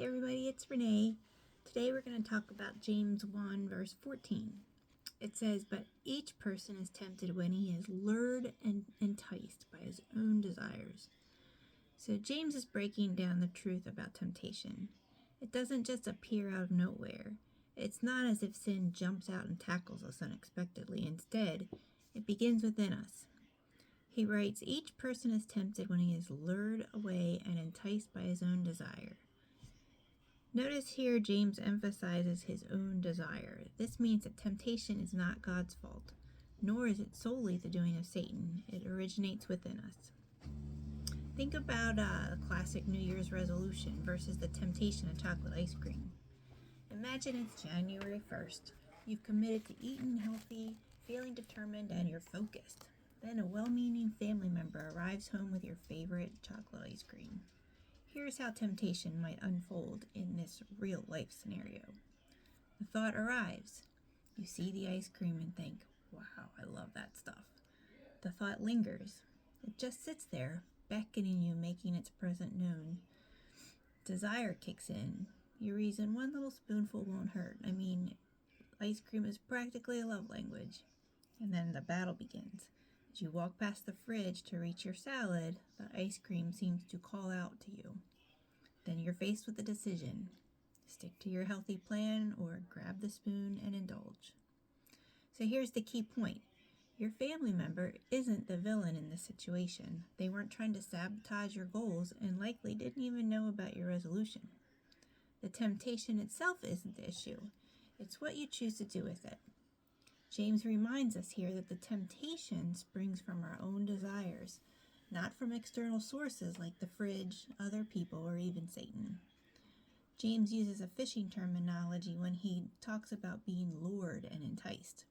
everybody, it's Renee. Today we're going to talk about James 1 verse 14. It says, "But each person is tempted when he is lured and enticed by his own desires." So James is breaking down the truth about temptation. It doesn't just appear out of nowhere. It's not as if sin jumps out and tackles us unexpectedly. Instead, it begins within us. He writes, "Each person is tempted when he is lured away and enticed by his own desire." Notice here James emphasizes his own desire. This means that temptation is not God's fault, nor is it solely the doing of Satan. It originates within us. Think about a classic New Year's resolution versus the temptation of chocolate ice cream. Imagine it's January 1st. You've committed to eating healthy, feeling determined, and you're focused. Then a well-meaning family member arrives home with your favorite chocolate ice cream. Here's how temptation might unfold in this real-life scenario. The thought arrives. You see the ice cream and think, "Wow, I love that stuff." The thought lingers. It just sits there, beckoning you, making its presence known. Desire kicks in. You reason one little spoonful won't hurt. Ice cream is practically a love language. And then the battle begins. As you walk past the fridge to reach your salad, the ice cream seems to call out to you. Then you're faced with a decision. Stick to your healthy plan or grab the spoon and indulge. So here's the key point. Your family member isn't the villain in this situation. They weren't trying to sabotage your goals and likely didn't even know about your resolution. The temptation itself isn't the issue. It's what you choose to do with it. James reminds us here that the temptation springs from our own desires, not from external sources like the fridge, other people, or even Satan. James uses a fishing terminology when he talks about being lured and enticed.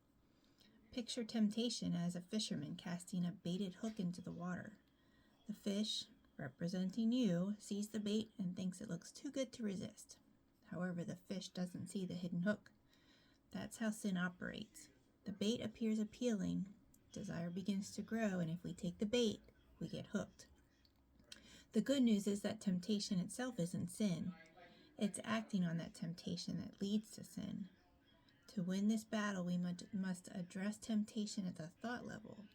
Picture temptation as a fisherman casting a baited hook into the water. The fish, representing you, sees the bait and thinks it looks too good to resist. However, the fish doesn't see the hidden hook. That's how sin operates. The bait appears appealing, desire begins to grow, and if we take the bait, we get hooked. The good news is that temptation itself isn't sin. It's acting on that temptation that leads to sin. To win this battle, we must address temptation at the thought level.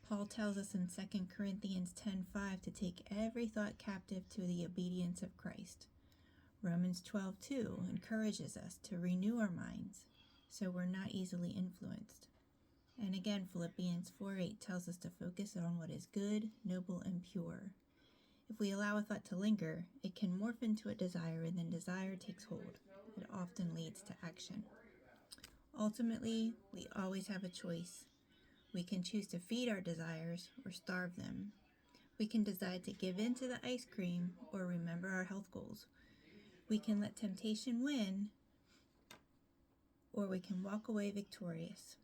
Paul tells us in 2 Corinthians 10:5 to take every thought captive to the obedience of Christ. Romans 12:2 encourages us to renew our minds so we're not easily influenced. And again, Philippians 4:8 tells us to focus on what is good, noble, and pure. If we allow a thought to linger, it can morph into a desire, and then desire takes hold. It often leads to action. Ultimately, we always have a choice. We can choose to feed our desires or starve them. We can decide to give in to the ice cream or remember our health goals. We can let temptation win, or we can walk away victorious.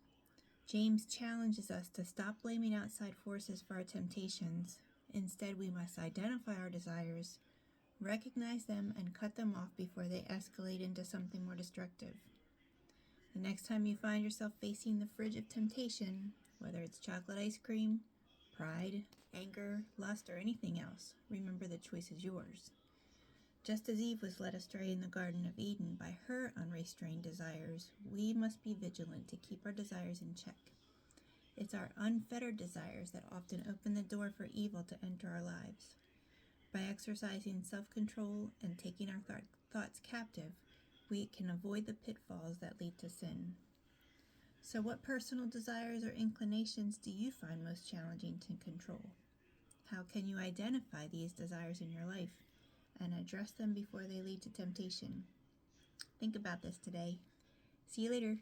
James challenges us to stop blaming outside forces for our temptations. Instead, we must identify our desires, recognize them, and cut them off before they escalate into something more destructive. The next time you find yourself facing the fridge of temptation, whether it's chocolate ice cream, pride, anger, lust, or anything else, remember the choice is yours. Just as Eve was led astray in the Garden of Eden by her unrestrained desires, we must be vigilant to keep our desires in check. It's our unfettered desires that often open the door for evil to enter our lives. By exercising self-control and taking our thoughts captive, we can avoid the pitfalls that lead to sin. So what personal desires or inclinations do you find most challenging to control? How can you identify these desires in your life and address them before they lead to temptation? Think about this today. See you later.